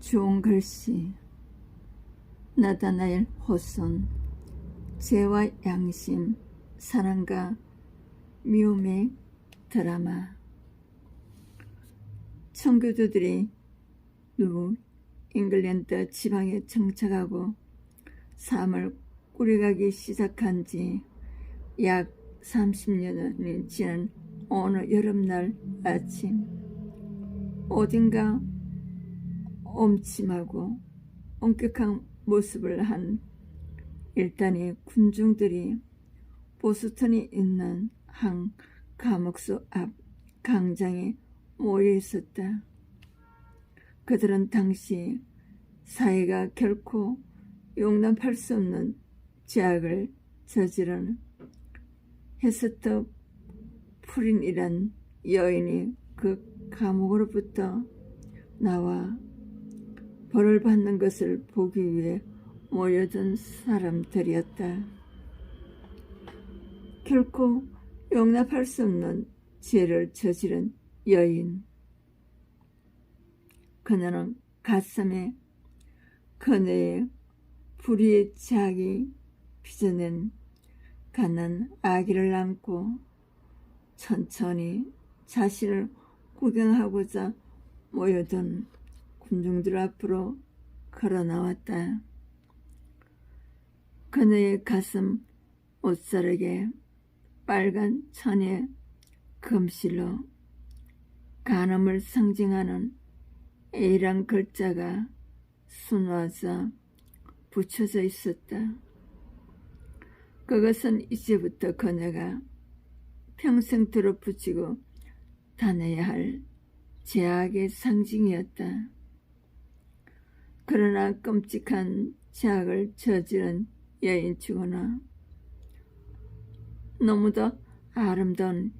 좋은 글씨 나다나엘 호손 죄와 양심, 사랑과 미움의 드라마. 청교도들이 뉴 잉글랜드 지방에 정착하고 삶을 꾸려가기 시작한 지 약 30년이 지난 어느 여름날 아침, 어딘가 엄침하고 엄격한 모습을 한 일단의 군중들이 보스턴이 있는 한 감옥소 앞 광장에 모여 있었다. 그들은 당시 사회가 결코 용납할 수 없는 죄악을 저지른 헤스터 프린이란 여인이 그 감옥으로부터 나와 벌을 받는 것을 보기 위해 모여든 사람들이었다. 결코 용납할 수 없는 죄를 저지른 여인. 그녀는 가슴에 그녀의 불의의 죄악이 빚어낸 가난 아기를 안고 천천히 자신을 구경하고자 모여든 군중들 앞으로 걸어 나왔다. 그녀의 가슴 옷자락에 빨간 천의 금실로 간음을 상징하는 A란 글자가 수놓아져 붙여져 있었다. 그것은 이제부터 그녀가 평생 들어붙이고 다녀야 할 죄악의 상징이었다. 그러나 끔찍한 죄악을 저지른 여인치고는 너무도 아름다운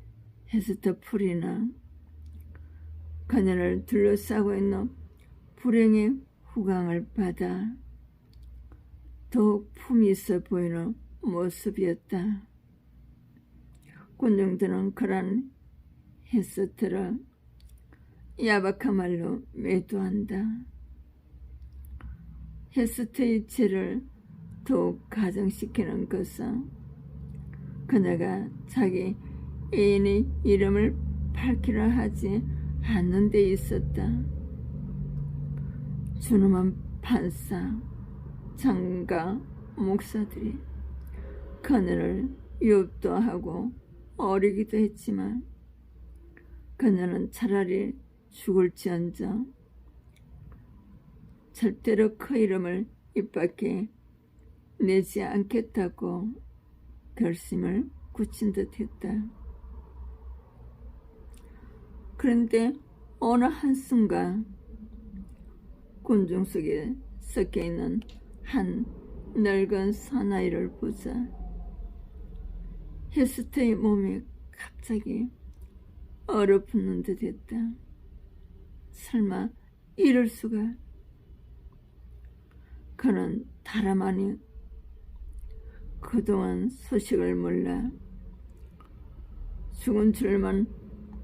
헤스터 프린은 그녀를 둘러싸고 있는 불행의 후광을 받아 더욱 품이 있어 보이는 모습이었다. 군중들은 그런 헤스터를 야박한 말로 매도한다. 헤스터의 죄를 더욱 가정시키는 것은 그녀가 자기 애인의 이름을 밝히려 하지 않는 데 있었다. 준엄한 판사, 장가, 목사들이 그녀를 유혹도 하고 어리기도 했지만 그녀는 차라리 죽을지언정 절대로 그 이름을 입 밖에 내지 않겠다고 결심을 굳힌 듯 했다. 그런데 어느 한순간 군중 속에 섞여 있는 한 늙은 사나이를 보자 헤스터의 몸이 갑자기 얼어붙는 듯 했다. 설마 이럴 수가. 그는 다름아니 그동안 소식을 몰라 죽은 줄만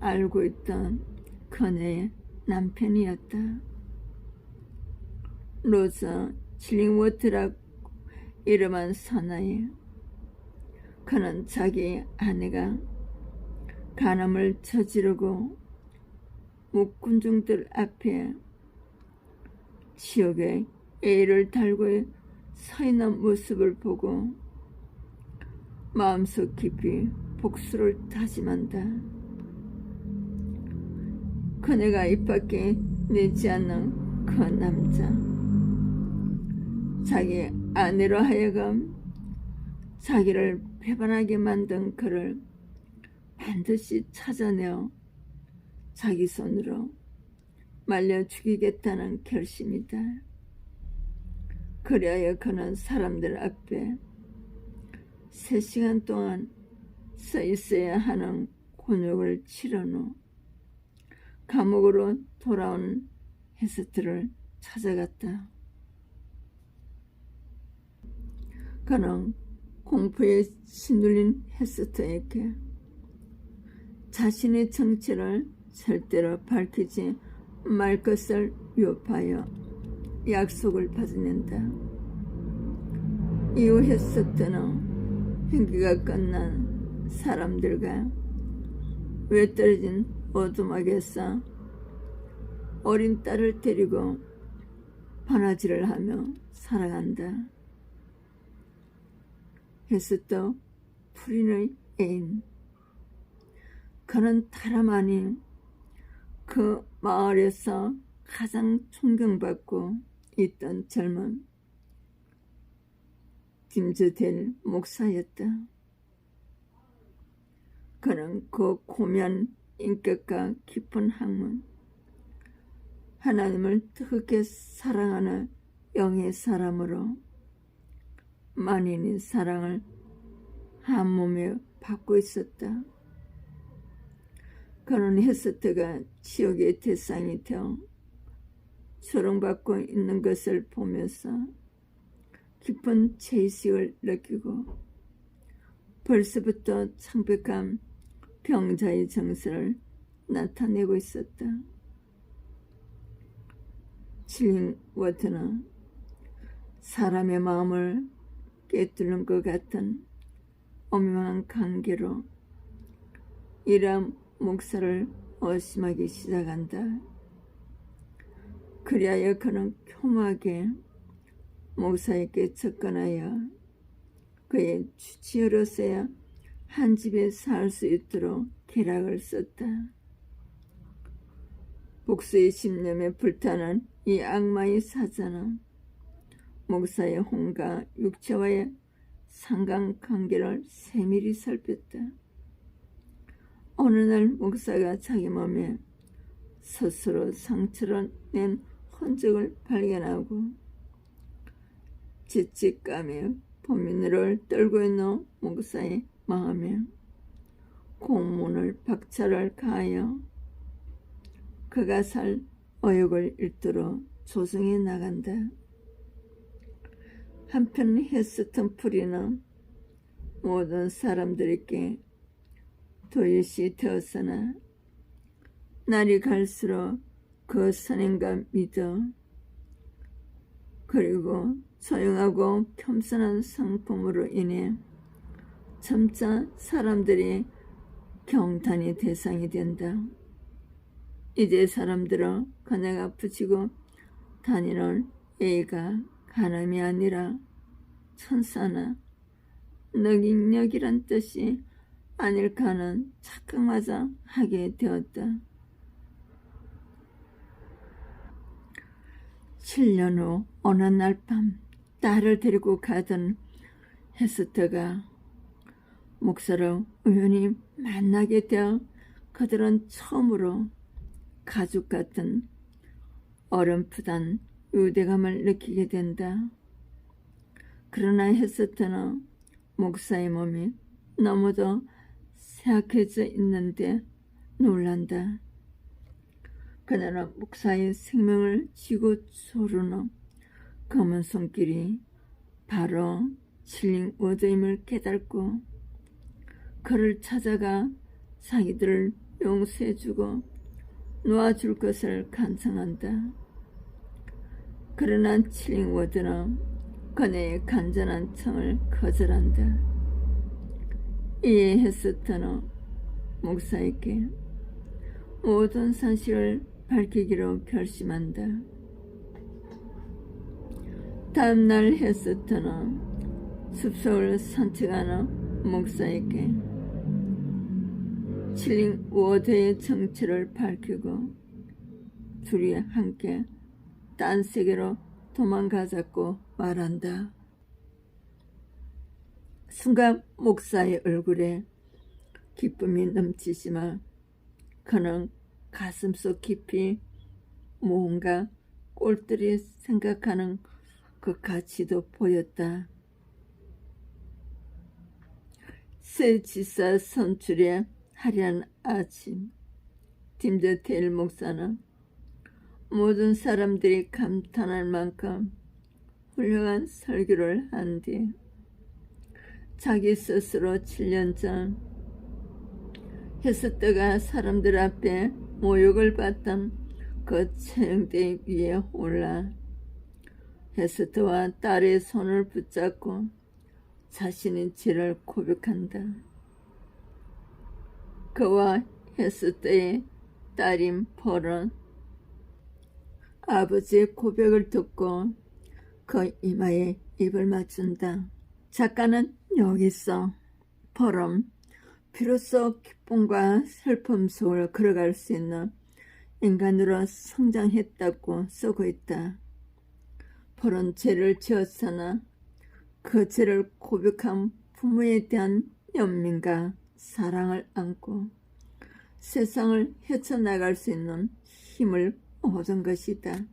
알고 있던 그녀의 남편이었다. 로저 칠링워트라고 이름한 사나이. 그는 자기 아내가 간음을 저지르고 묵군중들 앞에 지옥의 A를 달고 서 있는 모습을 보고 마음속 깊이 복수를 다짐한다. 그녀가 입 밖에 내지 않는 그 남자, 자기 아내로 하여금 자기를 배반하게 만든 그를 반드시 찾아내어 자기 손으로 말려 죽이겠다는 결심이다. 그리하여 그는 사람들 앞에 3시간 동안 서 있어야 하는 곤욕을 치른 후 감옥으로 돌아온 헤스터를 찾아갔다. 그는 공포에 짓눌린 헤스터에게 자신의 정체를 절대로 밝히지 말 것을 위협하여 약속을 받는다. 이후 헤스터는 형기가 끝난 사람들과 왜 떨어진 오두막에서 어린 딸을 데리고 바느질을 하며 살아간다. 헤스터 프린의 애인. 그는 다름 아닌 그 마을에서 가장 존경받고 있던 젊은 딤즈델 목사였다. 그는 그 고면 인격과 깊은 학문, 하나님을 뜨겁게 사랑하는 영의 사람으로 만인의 사랑을 한 몸에 받고 있었다. 그는 헤스터가 지옥의 대상이 되어 조롱받고 있는 것을 보면서 깊은 죄의식을 느끼고 벌써부터 창백한 병자의 정서를 나타내고 있었다. 칠링워트는 사람의 마음을 꿰뚫는 것 같은 오묘한 관계로 이람 목사를 의심하기 시작한다. 그리하여 그는 교묘하게 목사에게 접근하여 그의 주치의로서야 한 집에 살 수 있도록 계략을 썼다. 복수의 신념에 불타는 이 악마의 사자는 목사의 혼과 육체와의 상관관계를 세밀히 살폈다. 어느 날 목사가 자기 몸에 스스로 상처를 낸 흔적을 발견하고 죄책감에 포민을 떨고 있는 목사의 마음에 공문을 박차를 가하여 그가 살 의욕을 잃도록 조성해 나간다. 한편 헤스턴 프리는 모든 사람들에게 도유시 되었으나 날이 갈수록 그 선행과 믿어 그리고 조용하고 겸손한 성품으로 인해 점차 사람들이 경탄의 대상이 된다. 이제 사람들은 그녀가 붙이고 다니는 애가 가남이 아니라 천사나 능력이란 뜻이 아닐까 하는 착각마저 하게 되었다. 7년 후 어느 날 밤 딸을 데리고 가던 헤스터가 목사를 우연히 만나게 되어 그들은 처음으로 가족 같은 어렴풋한 유대감을 느끼게 된다. 그러나 헤스터는 목사의 몸이 너무도 쇠약해져 있는데 놀란다. 그녀는 목사의 생명을 쥐고 조르는 검은 손길이 바로 칠링워드임을 깨닫고 그를 찾아가 자기들을 용서해주고 놓아줄 것을 간청한다. 그러나 칠링워드는 그녀의 간절한 청을 거절한다. 이에 헤스터는 목사에게 모든 사실을 밝히기로 결심한다. 다음날 헤스터는 숲속을 산책하는 목사에게 칠링워드의 정체를 밝히고 둘이 함께 딴 세계로 도망가자고 말한다. 순간 목사의 얼굴에 기쁨이 넘치지만 그는 가슴속 깊이 뭔가 꼴들이 생각하는 그 가치도 보였다. 새 지사 선출의 화려한 아침, 딤즈델 목사는 모든 사람들이 감탄할 만큼 훌륭한 설교를 한 뒤 자기 스스로 7년 전 헤스터가 사람들 앞에 모욕을 받던 그 체형대 위에 올라 헤스트와 딸의 손을 붙잡고 자신의 죄를 고백한다. 그와 헤스트의 딸인 폴은 아버지의 고백을 듣고 그 이마에 입을 맞춘다. 작가는 여기서 폴은 비로소 기쁨과 슬픔 속을 걸어갈 수 있는 인간으로 성장했다고 쓰고 있다. 폴은 죄를 지었으나 그 죄를 고백한 부모에 대한 연민과 사랑을 안고 세상을 헤쳐나갈 수 있는 힘을 얻은 것이다.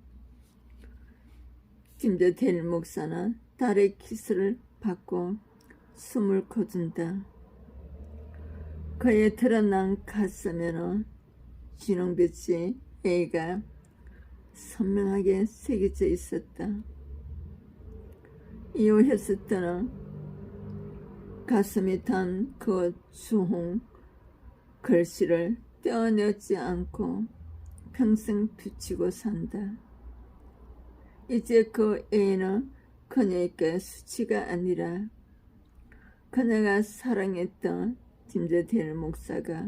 팀더데일 목사는 딸의 키스를 받고 숨을 거둔다. 그의 드러난 가슴에는 진홍빛의 A가 선명하게 새겨져 있었다. 이후 헤스트는 가슴이 탄 그 주홍 글씨를 떼어내지 않고 평생 붙이고 산다. 이제 그 A는 그녀에게 수치가 아니라 그녀가 사랑했던 팀더데일 목사가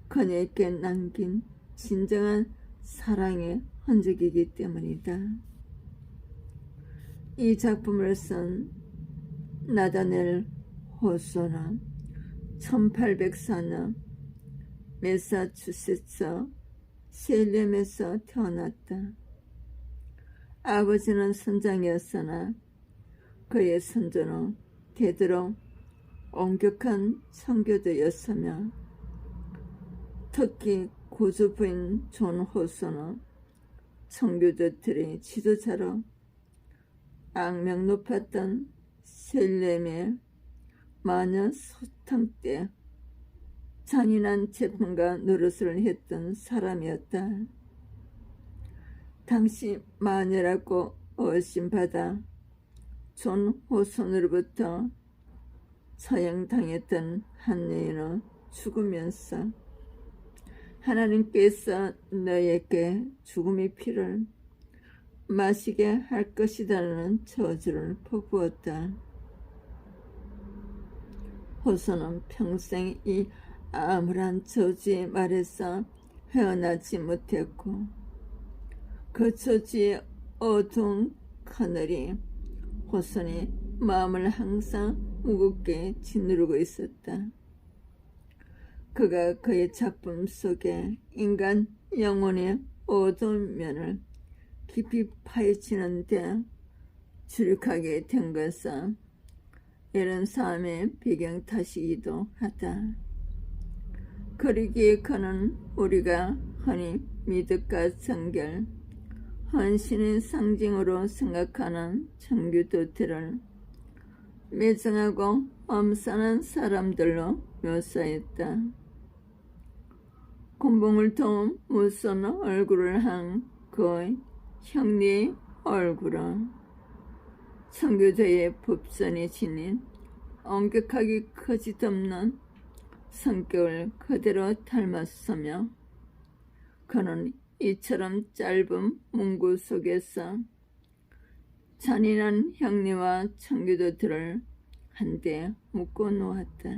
그녀에게 남긴 진정한 사랑의 흔적이기 때문이다. 이 작품을 쓴 나다넬 호소는 1804년 매사추세츠 셀렘에서 태어났다. 아버지는 선장이었으나 그의 선조는 되도록 엄격한 선교도였으며 특히 고조부인 존 호소는 선교도들의 지도자로 악명 높았던 셀렘의 마녀 소탕 때 잔인한 재판과 노릇을 했던 사람이었다. 당시 마녀라고 의심받아 존 호손으로부터 처형당했던 한 여인은 죽으면서 하나님께서 너에게 죽음의 피를 마시게 할 것이라는 저주를 퍼부었다. 호소는 평생 이 암울한 저주의 말에서 헤어나지 못했고 그 저주의 어두운 그늘이 호손의 마음을 항상 무겁게 짓누르고 있었다. 그가 그의 작품 속에 인간 영혼의 어두운 면을 깊이 파헤치는 데 주력하게 된 것은 이런 삶의 배경 탓이기도 하다. 그러기에 그는 우리가 흔히 미덕과 정결, 헌신의 상징으로 생각하는 청교도들을 매정하고 엄선한 사람들로 묘사했다. 곤봉을 통 무슨 얼굴을 한 그 형리의 얼굴은 청교도의 법전에 지닌 엄격하게 거짓없는 성격을 그대로 닮았으며 그는 이처럼 짧은 문구 속에서 잔인한 형리와 청교도들을 한데 묶어 놓았다.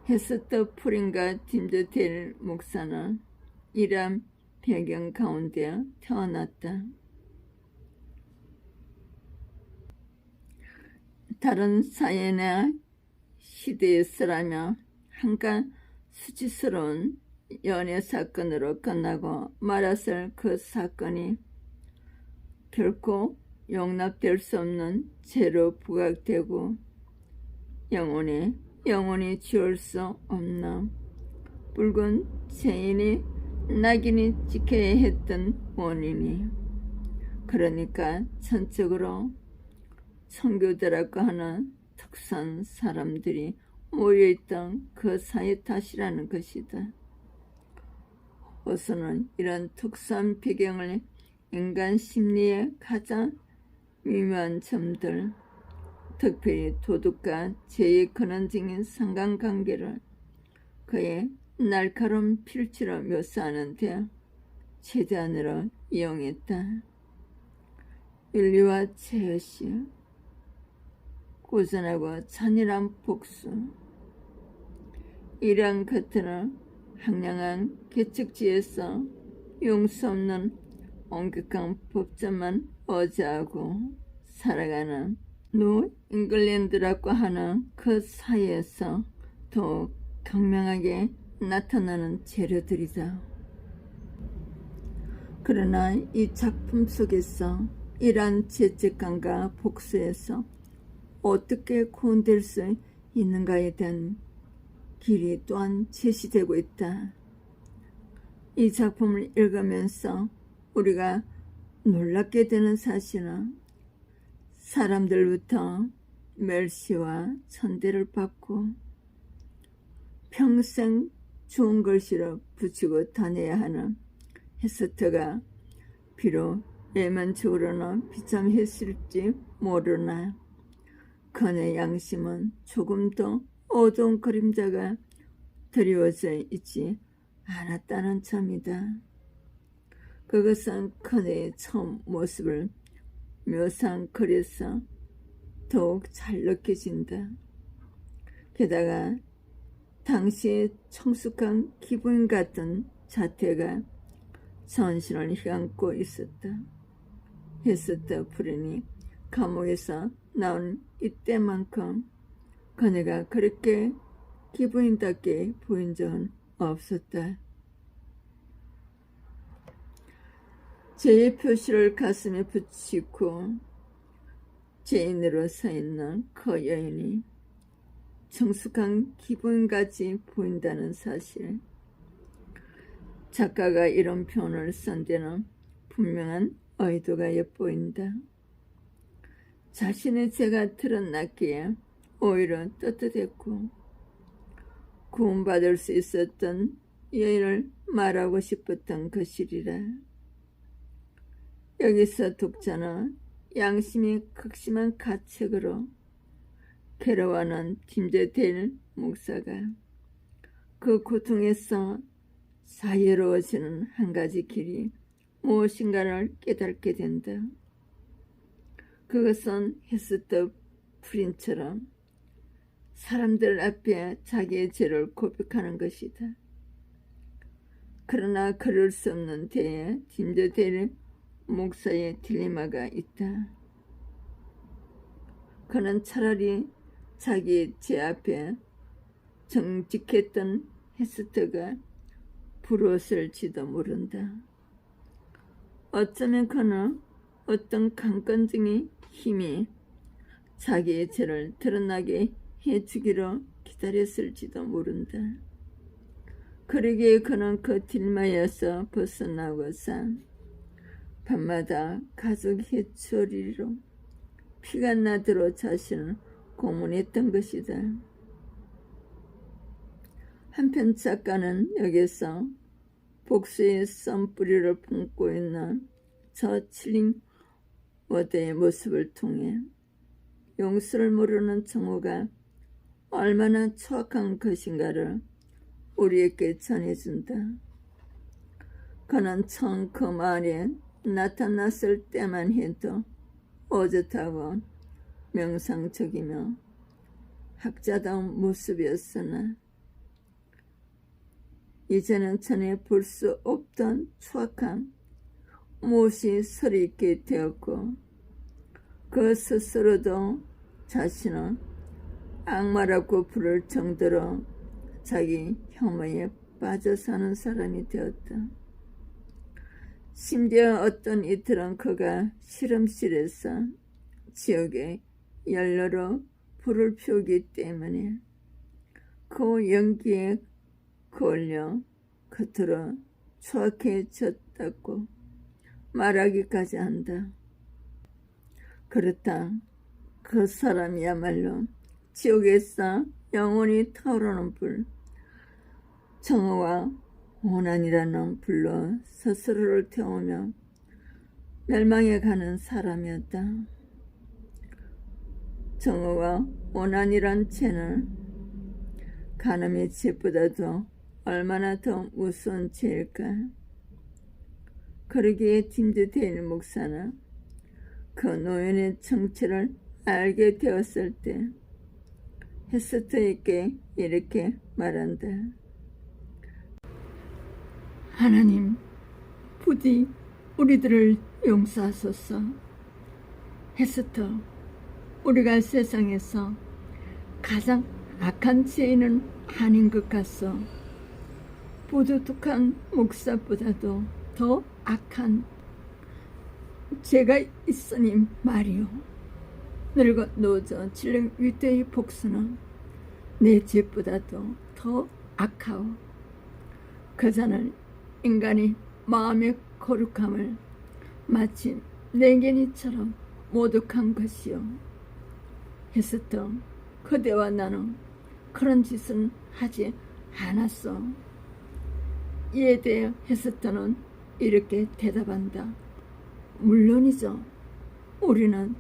헤스트 폴과 팀더데일 목사는 이러한 배경 가운데 태어났다. 다른 사회나 시대에서라면 한간 수치스러운 연애 사건으로 끝나고 말았을 그 사건이 결코 용납될 수 없는 죄로 부각되고 영원히 지울 수 없는 붉은 죄인이 낙인이 찍혀야 했던 원인이 그러니까 전적으로 청교도라고 하는 특수한 사람들이 모여있던 그 사회 탓이라는 것이다. 호소는 이런 특수한 배경을 인간 심리의 가장 미묘한 점들, 특별히 도덕과 죄의 근원적인 상관관계를 그의 날카로운 필치로 묘사하는 데 최대한으로 이용했다. 윤리와 제어시, 고전하고 찬이란 복수, 이러한 것들은 황량한 개척지에서 용서 없는 엄격한 법전만 의지하고 살아가는 뉴 잉글랜드라고 하는 그 사이에서 더욱 강명하게 나타나는 재료들이다. 그러나 이 작품 속에서 이러한 죄책감과 복수에서 어떻게 구원될 수 있는가에 대한 길이 또한 제시되고 있다. 이 작품을 읽으면서 우리가 놀랍게 되는 사실은 사람들부터 멸시와 천대를 받고 평생 좋은 글씨로 붙이고 다녀야 하는 헤스터가 비록 외면적으로는 비참했을지 모르나 그의 양심은 조금 더 어두운 그림자가 드리워져 있지 않았다는 점이다. 그것은 그의 처음 모습을 묘사한 글에서 더욱 잘 느껴진다. 게다가 당시의 성숙한 기분 같은 자태가 전신을 휘감고 있었다. 헤스터 프린이 감옥에서 나온 이때만큼 그녀가 그렇게 기분있게 보인 적은 없었다. 죄의 표시를 가슴에 붙이고 죄인으로 서 있는 그 여인이 성숙한 기분같이 보인다는 사실. 작가가 이런 표현을 쓴 데는 분명한 의도가 엿보인다. 자신의 죄가 드러났기에 오히려 떳떳했고 구원받을 수 있었던 여인을 말하고 싶었던 것이리라. 여기서 독자는 양심이 극심한 가책으로 괴로워하는 팀제데일 목사가 그 고통에서 자유로워지는 한 가지 길이 무엇인가를 깨닫게 된다. 그것은 헤스터 프린처럼 사람들 앞에 자기의 죄를 고백하는 것이다. 그러나 그럴 수 없는 데에 팀제데일 목사의 딜레마가 있다. 그는 차라리 자기 죄 앞에 정직했던 헤스터가 부러웠을지도 모른다. 어쩌면 그는 어떤 강건증의 힘이 자기의 죄를 드러나게 해주기로 기다렸을지도 모른다. 그러기에 그는 그 딜레마에서 벗어나고서 밤마다 가족 해초리로 피가 나도록 자신을 고문했던 것이다. 한편 작가는 여기서 복수의 썬뿌리를 품고 있는 저 칠링워드의 모습을 통해 용서를 모르는 정오가 얼마나 추악한 것인가를 우리에게 전해준다. 그는 처음 그 마을에 나타났을 때만 해도 어젓하고 명상적이며 학자다운 모습이었으나 이제는 전에 볼 수 없던 추악한 무엇이 서리있게 되었고 그 스스로도 자신은 악마라고 부를 정도로 자기 혐오에 빠져 사는 사람이 되었다. 심지어 어떤 이틀은 그가 실험실에서 지옥의 연료로 불을 피우기 때문에 그 연기에 걸려 겉으로 추악해졌다고 말하기까지 한다. 그렇다. 그 사람이야말로 지옥에서 영원히 타오르는 불, 정오와 원한이라는 불로 스스로를 태우며 멸망해 가는 사람이었다. 정오와 원한이란 죄는 간음의 죄보다도 얼마나 더 무서운 죄일까. 그러기에 팀제데일 목사는 그 노인의 정체를 알게 되었을 때 헤스터에게 이렇게 말한다. 하나님, 부디 우리들을 용서하소서. 헤스터, 우리가 세상에서 가장 악한 죄인은 아닌 것 같소. 부두둑한 목사보다도 더 악한 죄가 있으니 말이오. 늙어 노저 질른 위대의 복수는 내 죄보다도 더 악하오. 그자는 인간이 마음의 거룩함을 마치 냉견이처럼 모독한 것이요. 헤스터, 그대와 나는 그런 짓은 하지 않았어. 이에 대해 헤스터는 이렇게 대답한다. 물론이죠. 우리는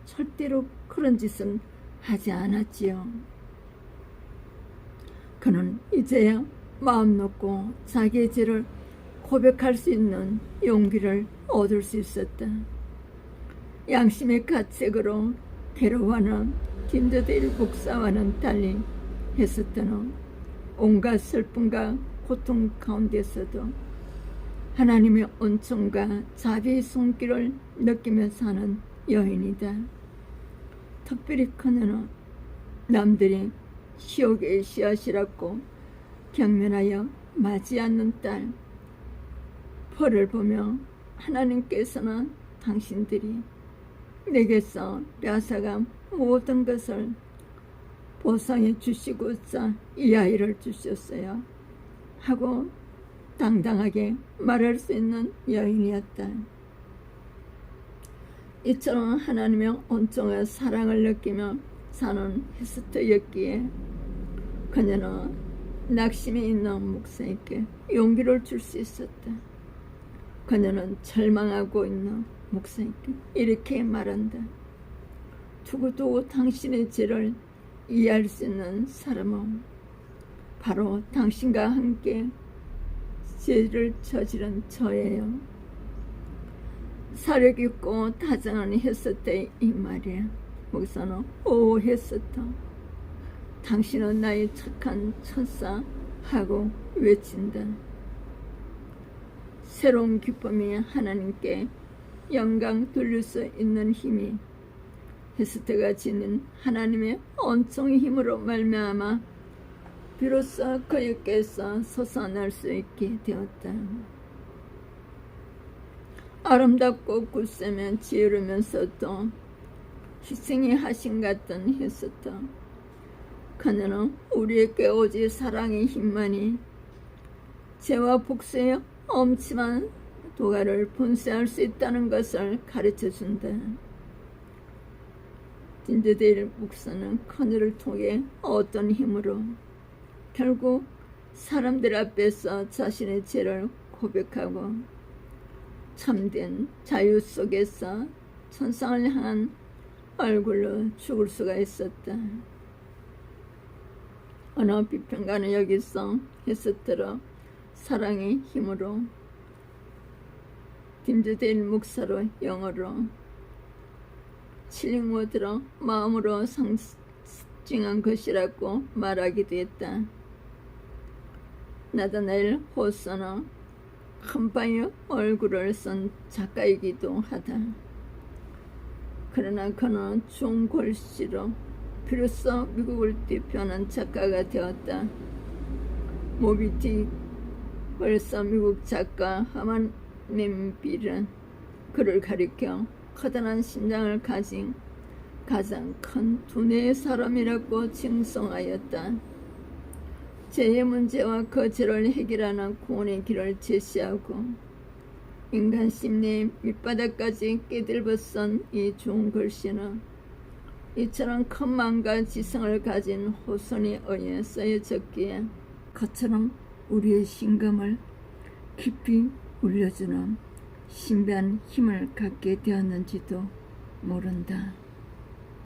절대로 그런 짓은 하지 않았지요. 그는 이제야 마음 놓고 자기의 죄를 고백할 수 있는 용기를 얻을 수 있었다. 양심의 가책으로 괴로워하는 김저데일 목사와는 달리 헤스터는 온갖 슬픔과 고통 가운데서도 하나님의 은총과 자비의 손길을 느끼며 사는 여인이다. 특별히 그녀는 남들이 시옥의 씨앗이라고 경멸하여 맞지 않는 딸 벌을 보며 하나님께서는 당신들이 내게서 뺏어간 모든 것을 보상해 주시고자 이 아이를 주셨어요 하고 당당하게 말할 수 있는 여인이었다. 이처럼 하나님의 온종의 사랑을 느끼며 사는 헤스터였기에 그녀는 낙심이 있는 목사에게 용기를 줄 수 있었다. 그녀는 절망하고 있는 목사에게 이렇게 말한다. 두고두고 당신의 죄를 이해할 수 있는 사람은 바로 당신과 함께 죄를 저지른 저예요. 사력 있고 다정한 헤스터의 이 말이야. 목사는 오 헤스터, 당신은 나의 착한 천사 하고 외친다. 새로운 기쁨이 하나님께 영광 돌릴 수 있는 힘이 헤스터가 지닌 하나님의 온종의 힘으로 말미암아 비로소 그에게서 솟아날 수 있게 되었다. 아름답고 굳세며 지혜로면서도 희생이 하신 같은 헤스터. 그녀는 우리에게 오직 사랑의 힘만이 죄와 복수의 엄침한 도가를 분쇄할 수 있다는 것을 가르쳐준다. 김저데일 목사는 그녀를 통해 어떤 힘으로 결국 사람들 앞에서 자신의 죄를 고백하고 참된 자유 속에서 천상을 향한 얼굴로 죽을 수가 있었다. 어느 비평가는 여기서 헤스터로 사랑의 힘으로 김저데일 목사로 영어로 칠링워드로 마음으로 상징한 것이라고 말하기도 했다. 나다나엘 호서는 컴파이어 얼굴을 쓴 작가이기도 하다. 그러나 그는 좋은 글씨로 비로소 미국을 대표하는 작가가 되었다. 모비딕 벌써 미국 작가 하만 멤빌은 그를 가리켜 커다란 심장을 가진 가장 큰 두뇌의 사람이라고 칭송하였다. 죄의 문제와 그 죄를 해결하는 구원의 길을 제시하고 인간 심리의 밑바닥까지 깨들벗은 이 좋은 글씨는 이처럼 큰 마음과 지성을 가진 호손에 의해 쓰여졌기에 그처럼 우리의 심금을 깊이 울려주는 신비한 힘을 갖게 되었는지도 모른다.